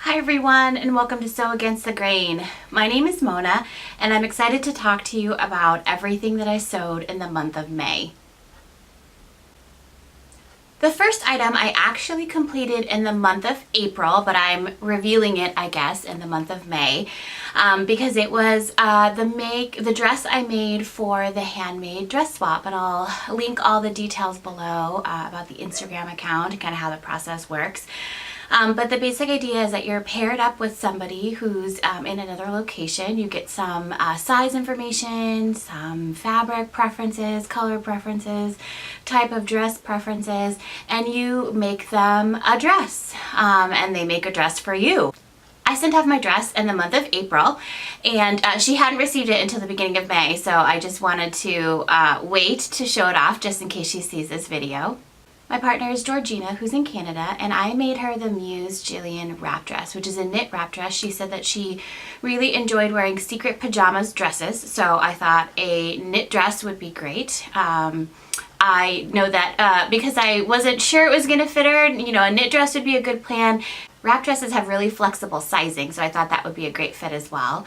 Hi everyone, and welcome to Sew Against the Grain. My name is Mona and I'm excited to talk to you about everything that I sewed in the month of May. The first item I actually completed in the month of April, but I'm revealing it, I guess, in the month of May because it was the dress I made for the Handmade dress swap, and I'll link all the details below about the Instagram account and kind of how the process works. But the basic idea is that you're paired up with somebody who's in another location. You get some size information, some fabric preferences, color preferences, type of dress preferences, and you make them a dress, and they make a dress for you. I sent off my dress in the month of April, and she hadn't received it until the beginning of May, so I just wanted to wait to show it off just in case she sees this video. My partner is Georgina, who's in Canada, and I made her the Muse Jillian wrap dress, which is a knit wrap dress. She said that she really enjoyed wearing secret pajamas dresses, so I thought a knit dress would be great. I know that because I wasn't sure it was going to fit her, a knit dress would be a good plan. Wrap dresses have really flexible sizing, so I thought that would be a great fit as well.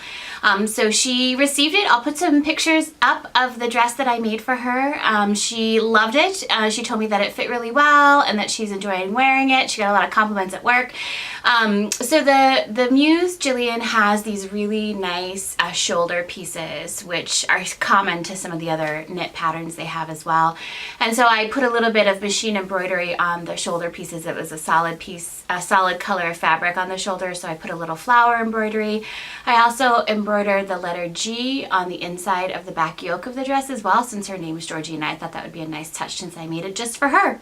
So she received it. I'll put some pictures up of the dress that I made for her. She loved it. She told me that it fit really well and that she's enjoying wearing it. She got a lot of compliments at work. So the Muse Jillian has these really nice shoulder pieces, which are common to some of the other knit patterns they have as well. And so I put a little bit of machine embroidery on the shoulder pieces. It was a solid piece, a solid color of fabric on the shoulder, so I put a little flower embroidery. I also embroidered the letter G on the inside of the back yoke of the dress as well. Since her name is Georgina, I thought that would be a nice touch since I made it just for her.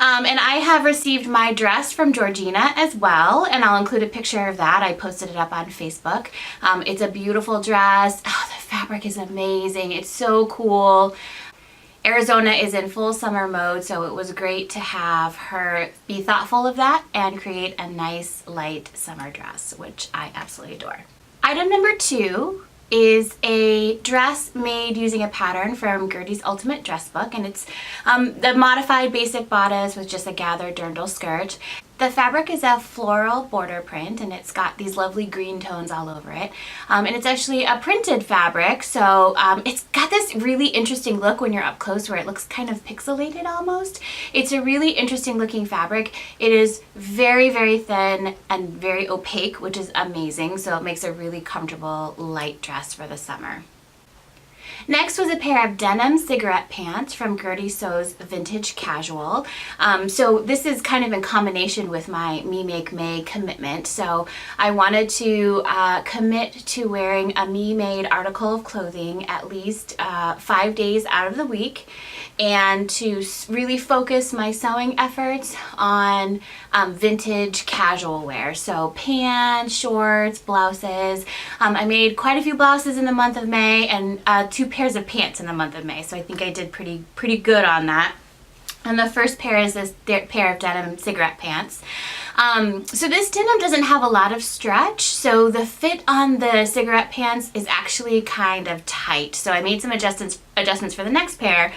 And I have received my dress from Georgina as well, and I'll include a picture of that. I posted it up on Facebook. It's a beautiful dress. Oh, the fabric is amazing. It's so cool. Arizona is in full summer mode, so it was great to have her be thoughtful of that and create a nice light summer dress, which I absolutely adore. Item number 2 is a dress made using a pattern from Gertie's Ultimate Dress Book, and it's the modified basic bodice with just a gathered dirndl skirt. The fabric is a floral border print, and it's got these lovely green tones all over it. And it's actually a printed fabric, so it's got this really interesting look when you're up close where it looks kind of pixelated almost. It's a really interesting looking fabric. It is very, very thin and very opaque, which is amazing, so it makes a really comfortable light dress for the summer. Next was a pair of denim cigarette pants from Gertie Sew's Vintage Casual. So this is kind of in combination with my Me Make May commitment. So I wanted to commit to wearing a Me Made article of clothing at least 5 days out of the week, and to really focus my sewing efforts on vintage casual wear. So pants, shorts, blouses. I made quite a few blouses in the month of May and 2 pairs of pants in the month of May, so I think I did pretty good on that. And the first pair is this pair of denim cigarette pants. So this denim doesn't have a lot of stretch, so the fit on the cigarette pants is actually kind of tight. So I made some adjustments for the next pair.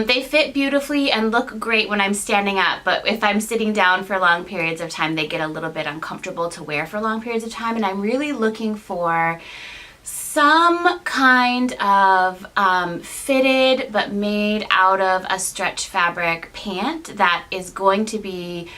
They fit beautifully and look great when I'm standing up, but if I'm sitting down for long periods of time, they get a little bit uncomfortable to wear for long periods of time, and I'm really looking for some kind of fitted but made out of a stretch fabric pant that is going to be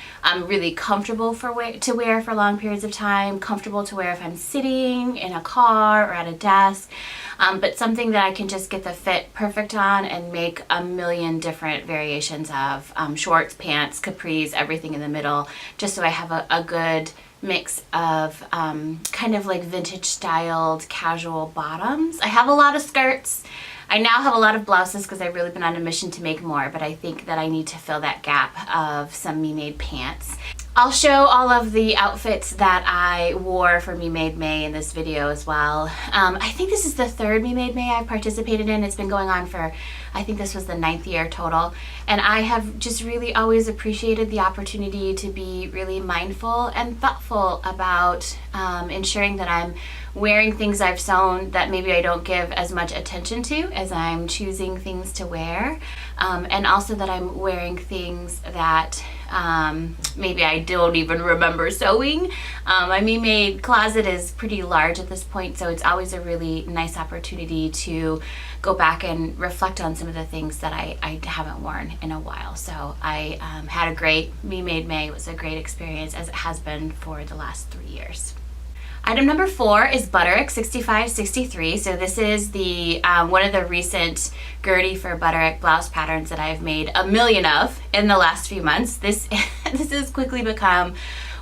really comfortable to wear for long periods of time, comfortable to wear if I'm sitting in a car or at a desk, but something that I can just get the fit perfect on and make a million different variations of, shorts, pants, capris, everything in the middle, just so I have a good mix of kind of like vintage styled casual bottoms. I have a lot of skirts. I now have a lot of blouses because I've really been on a mission to make more, but I think that I need to fill that gap of some Me Made pants. I'll show all of the outfits that I wore for Me Made May in this video as well. I think this is the 3rd Me Made May I've participated in. It's been going on for, I think this was the 9th year total. And I have just really always appreciated the opportunity to be really mindful and thoughtful about ensuring that I'm wearing things I've sewn that maybe I don't give as much attention to as I'm choosing things to wear. And also that I'm wearing things that maybe I don't even remember sewing. My Me Made closet is pretty large at this point, so it's always a really nice opportunity to go back and reflect on some of the things that I haven't worn in a while. So I had a great Me Made May. It was a great experience, as it has been for the last 3 years. Item number 4 is Butterick 6563. So this is the one of the recent Gertie for Butterick blouse patterns that I've made a million of in the last few months. This has quickly become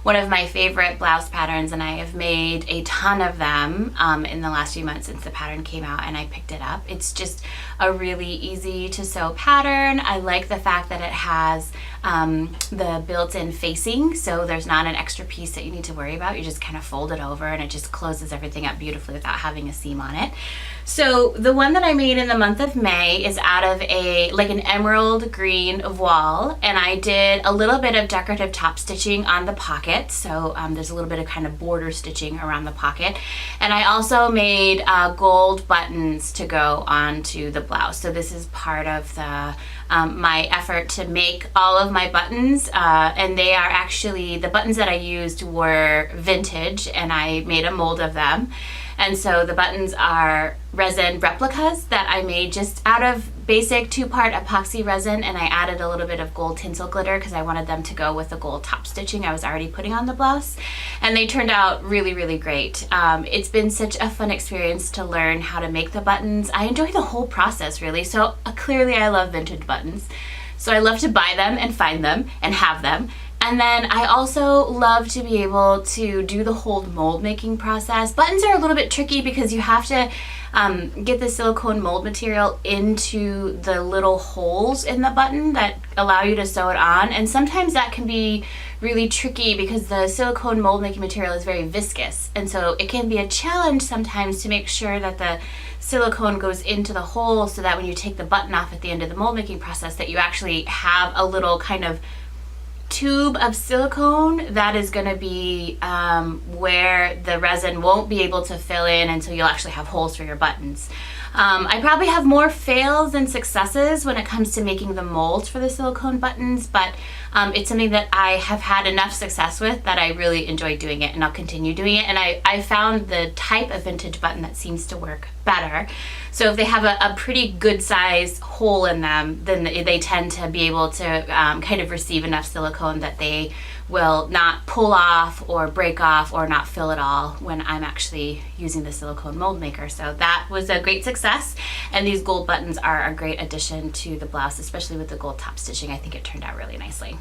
one of my favorite blouse patterns, and I have made a ton of them in the last few months since the pattern came out and I picked it up. It's just a really easy to sew pattern. I like the fact that it has the built-in facing, so there's not an extra piece that you need to worry about. You just kind of fold it over and it just closes everything up beautifully without having a seam on it. So the one that I made in the month of May is out of an emerald green voile, and I did a little bit of decorative top stitching on the pocket. So there's a little bit of kind of border stitching around the pocket, and I also made gold buttons to go onto the blouse. So this is part of the my effort to make all of my buttons, and they are actually, the buttons that I used were vintage, and I made a mold of them. And so the buttons are resin replicas that I made just out of basic 2-part epoxy resin, and I added a little bit of gold tinsel glitter because I wanted them to go with the gold top stitching I was already putting on the blouse, and they turned out really, really great. It's been such a fun experience to learn how to make the buttons. I enjoy the whole process, really. So clearly I love vintage buttons, so I love to buy them and find them and have them. And then I also love to be able to do the whole mold making process. Buttons are a little bit tricky because you have to get the silicone mold material into the little holes in the button that allow you to sew it on. And sometimes that can be really tricky because the silicone mold making material is very viscous. And so it can be a challenge sometimes to make sure that the silicone goes into the hole so that when you take the button off at the end of the mold making process, that you actually have a little kind of tube of silicone that is going to be where the resin won't be able to fill in until you'll actually have holes for your buttons. I probably have more fails than successes when it comes to making the molds for the silicone buttons, but it's something that I have had enough success with that I really enjoy doing it, and I'll continue doing it. And I found the type of vintage button that seems to work better. So if they have a pretty good size hole in them, then they tend to be able to kind of receive enough silicone that they will not pull off or break off or not fill at all when I'm actually using the silicone mold maker. So that was a great success, and these gold buttons are a great addition to the blouse, especially with the gold top stitching. I think it turned out really nicely.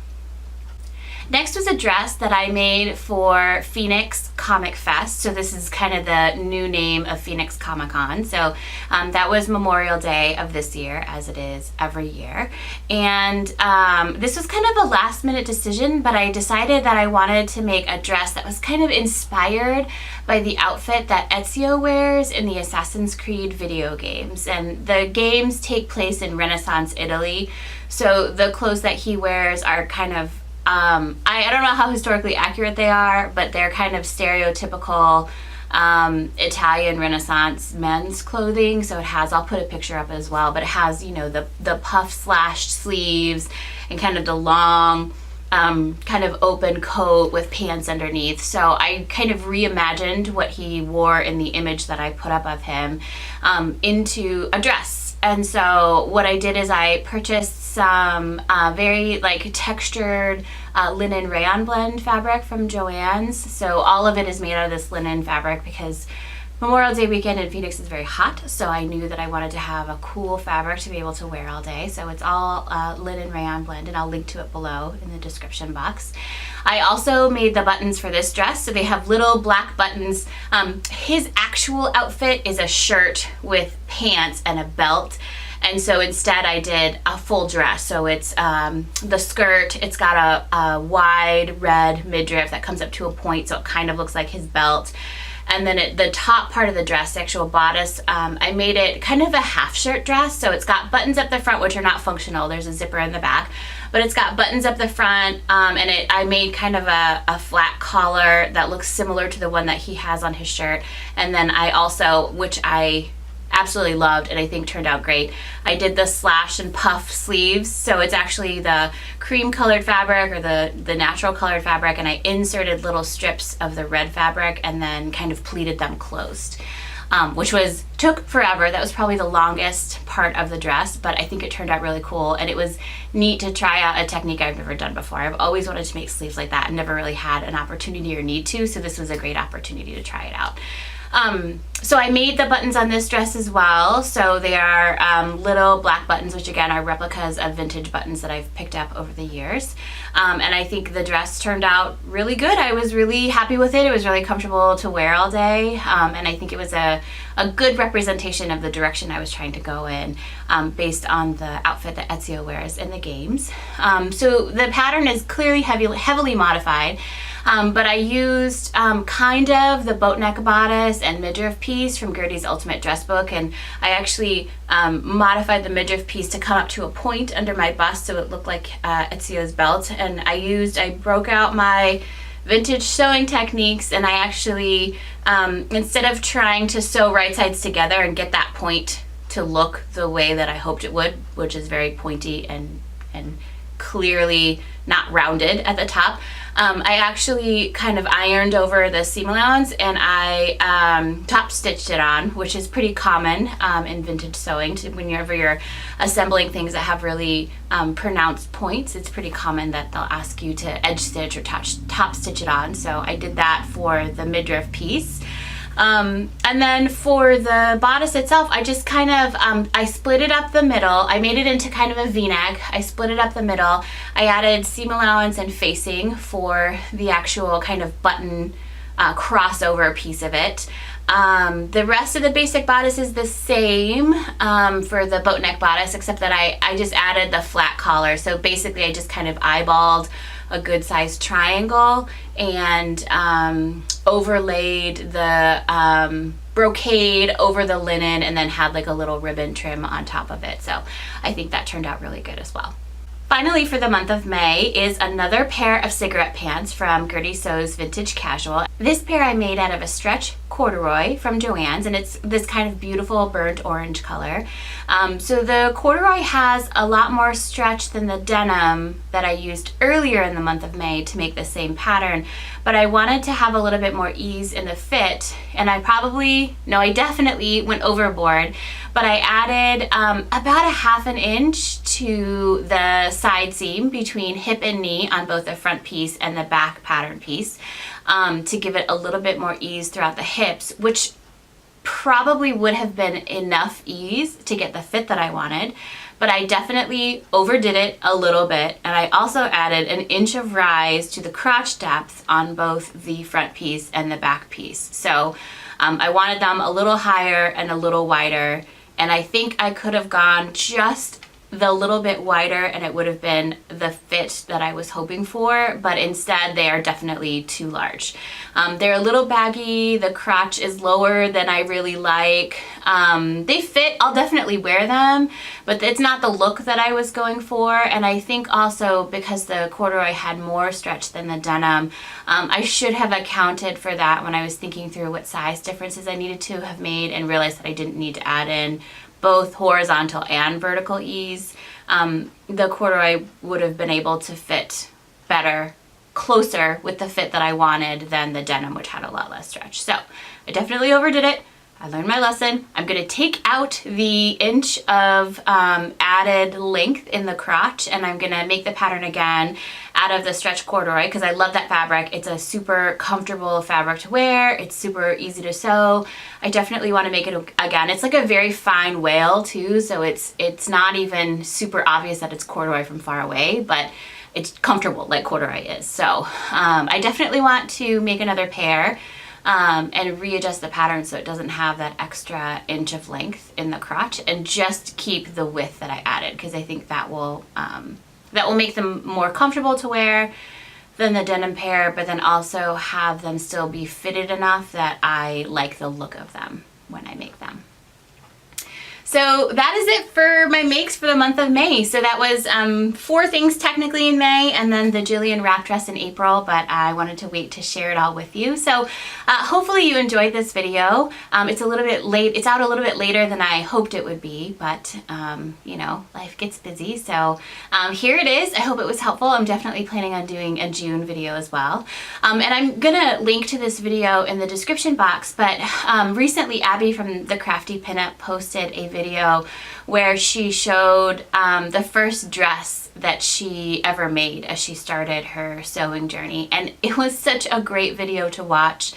Next was a dress that I made for Phoenix Comic Fest. So this is kind of the new name of Phoenix Comic Con. So that was Memorial Day of this year, as it is every year. And this was kind of a last minute decision, but I decided that I wanted to make a dress that was kind of inspired by the outfit that Ezio wears in the Assassin's Creed video games. And the games take place in Renaissance Italy. So the clothes that he wears are kind of I don't know how historically accurate they are, but they're kind of stereotypical Italian Renaissance men's clothing. So it has, I'll put a picture up as well, but it has, you know, the puff slashed sleeves and kind of the long kind of open coat with pants underneath. So I kind of reimagined what he wore in the image that I put up of him into a dress. And so what I did is I purchased some very like textured linen rayon blend fabric from Joann's. So all of it is made out of this linen fabric because Memorial Day weekend in Phoenix is very hot, so I knew that I wanted to have a cool fabric to be able to wear all day. So it's all linen rayon blend, and I'll link to it below in the description box. I also made the buttons for this dress, so they have little black buttons. His actual outfit is a shirt with pants and a belt. And so instead I did a full dress. So it's the skirt, it's got a wide red midriff that comes up to a point, so it kind of looks like his belt. And then the top part of the dress, the actual bodice, I made it kind of a half shirt dress. So it's got buttons up the front, which are not functional. There's a zipper in the back, but it's got buttons up the front. And I made kind of a flat collar that looks similar to the one that he has on his shirt. And then I also, which I absolutely loved and I think turned out great. I did the slash and puff sleeves, so it's actually the cream colored fabric or the natural colored fabric, and I inserted little strips of the red fabric and then kind of pleated them closed. Which took forever. That was probably the longest part of the dress, but I think it turned out really cool, and it was neat to try out a technique I've never done before. I've always wanted to make sleeves like that and never really had an opportunity or need to, so this was a great opportunity to try it out. So I made the buttons on this dress as well. So they are little black buttons, which again are replicas of vintage buttons that I've picked up over the years. And I think the dress turned out really good. I was really happy with it. It was really comfortable to wear all day. And I think it was a good representation of the direction I was trying to go in based on the outfit that Ezio wears in the games. So the pattern is clearly heavily modified. But I used kind of the boat neck bodice and midriff piece from Gertie's Ultimate Dress Book, and I actually modified the midriff piece to come up to a point under my bust so it looked like Ezio's belt. And I broke out my vintage sewing techniques, and I actually, instead of trying to sew right sides together and get that point to look the way that I hoped it would, which is very pointy and clearly not rounded at the top, I actually kind of ironed over the seam allowance and I top stitched it on, which is pretty common in vintage sewing. Whenever you're assembling things that have really pronounced points, it's pretty common that they'll ask you to edge stitch or top stitch it on. So I did that for the midriff piece. And then for the bodice itself, I just kind of, I split it up the middle. I made it into kind of a v-neck. I split it up the middle. I added seam allowance and facing for the actual kind of button crossover piece of it. The rest of the basic bodice is the same for the boat neck bodice, except that I just added the flat collar. So basically I just kind of eyeballed a good sized triangle and overlaid the brocade over the linen and then had like a little ribbon trim on top of it. So I think that turned out really good as well. Finally, for the month of May is another pair of cigarette pants from Gertie Sews Vintage Casual. This pair I made out of a stretch corduroy from Joann's, and it's this kind of beautiful burnt orange color. So the corduroy has a lot more stretch than the denim that I used earlier in the month of May to make the same pattern, but I wanted to have a little bit more ease in the fit, and I definitely went overboard, but I added about a ½ inch to the side seam between hip and knee on both the front piece and the back pattern piece to give it a little bit more ease throughout the hips, which probably would have been enough ease to get the fit that I wanted, but I definitely overdid it a little bit, and I also added an inch of rise to the crotch depth on both the front piece and the back piece. So I wanted them a little higher and a little wider, and I think I could have gone just the little bit wider and it would have been the fit that I was hoping for, but instead they are definitely too large. They're a little baggy, the crotch is lower than I really like. They fit, I'll definitely wear them, but it's not the look that I was going for, and I think also because the corduroy had more stretch than the denim, I should have accounted for that when I was thinking through what size differences I needed to have made and realized that I didn't need to add in both horizontal and vertical ease. The corduroy would have been able to fit better, closer with the fit that I wanted than the denim, which had a lot less stretch. So I definitely overdid it. I learned my lesson. I'm gonna take out the inch of added length in the crotch, and I'm gonna make the pattern again out of the stretch corduroy because I love that fabric. It's a super comfortable fabric to wear. It's super easy to sew. I definitely want to make it again. It's like a very fine wail too, so it's not even super obvious that it's corduroy from far away, but it's comfortable like corduroy is. So I definitely want to make another pair and readjust the pattern so it doesn't have that extra inch of length in the crotch, and just keep the width that I added because I think that will make them more comfortable to wear than the denim pair, but then also have them still be fitted enough that I like the look of them when I make them. So that is it for my makes for the month of May. So that was 4 things technically in May, and then the Jillian wrap dress in April, but I wanted to wait to share it all with you. So hopefully you enjoyed this video. It's a little bit late. It's out a little bit later than I hoped it would be, but you know, life gets busy. So here it is. I hope it was helpful. I'm definitely planning on doing a June video as well. And I'm gonna link to this video in the description box, but recently Abby from the Crafty Pinup posted a video where she showed the first dress that she ever made as she started her sewing journey, and it was such a great video to watch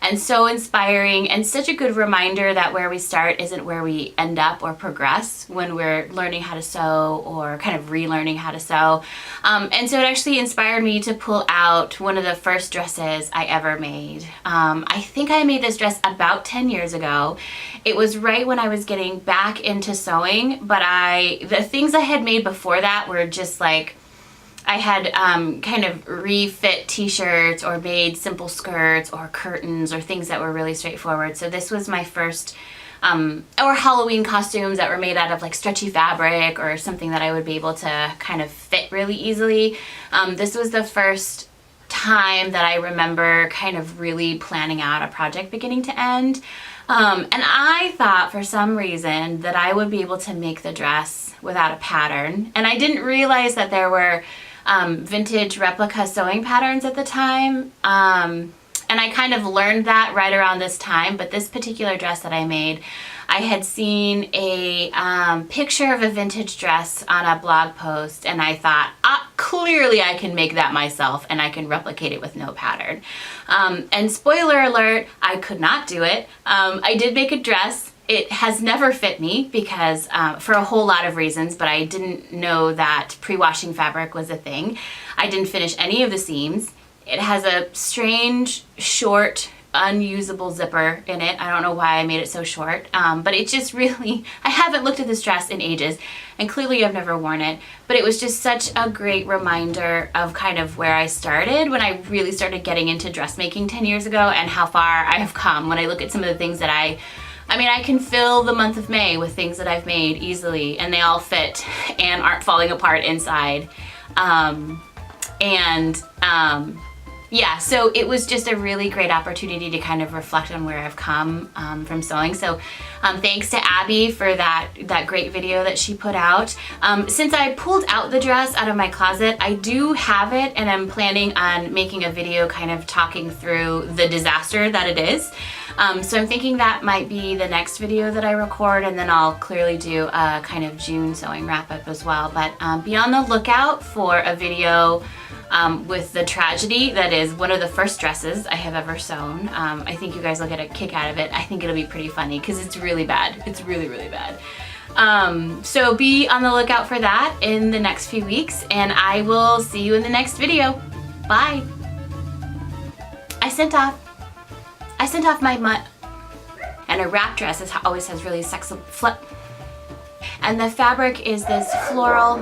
and so inspiring, and such a good reminder that where we start isn't where we end up or progress when we're learning how to sew or kind of relearning how to sew. And so it actually inspired me to pull out one of the first dresses I ever made. I think I made this dress about 10 years ago. It was right when I was getting back into sewing, but the things I had made before that were just like, I had kind of refit t-shirts or made simple skirts or curtains or things that were really straightforward. So this was my first, or Halloween costumes that were made out of like stretchy fabric or something that I would be able to kind of fit really easily. This was the first time that I remember kind of really planning out a project beginning to end. And I thought for some reason that I would be able to make the dress without a pattern. And I didn't realize that there were vintage replica sewing patterns at the time. And I kind of learned that right around this time, but this particular dress that I made, I had seen a picture of a vintage dress on a blog post, and I thought, clearly I can make that myself and I can replicate it with no pattern. And spoiler alert, I could not do it. I did make a dress. It has never fit me because for a whole lot of reasons, but I didn't know that pre-washing fabric was a thing. I didn't finish any of the seams. It has a strange, short, unusable zipper in it. I don't know why I made it so short, but it just really, I haven't looked at this dress in ages, and clearly I've never worn it, but it was just such a great reminder of kind of where I started when I really started getting into dressmaking 10 years ago, and how far I have come when I look at some of the things that I mean, I can fill the month of May with things that I've made easily, and they all fit and aren't falling apart inside. Yeah, so it was just a really great opportunity to kind of reflect on where I've come from sewing. So thanks to Abby for that great video that she put out. Since I pulled out the dress out of my closet, I do have it, and I'm planning on making a video kind of talking through the disaster that it is. So I'm thinking that might be the next video that I record, and then I'll clearly do a kind of June sewing wrap up as well. But be on the lookout for a video with the tragedy that is one of the first dresses I have ever sewn. I think you guys will get a kick out of it. I think it'll be pretty funny because it's really bad. It's really, really bad. So be on the lookout for that in the next few weeks, and I will see you in the next video. Bye. I sent off my mutt, and a wrap dress always has really sexy flip. And the fabric is this floral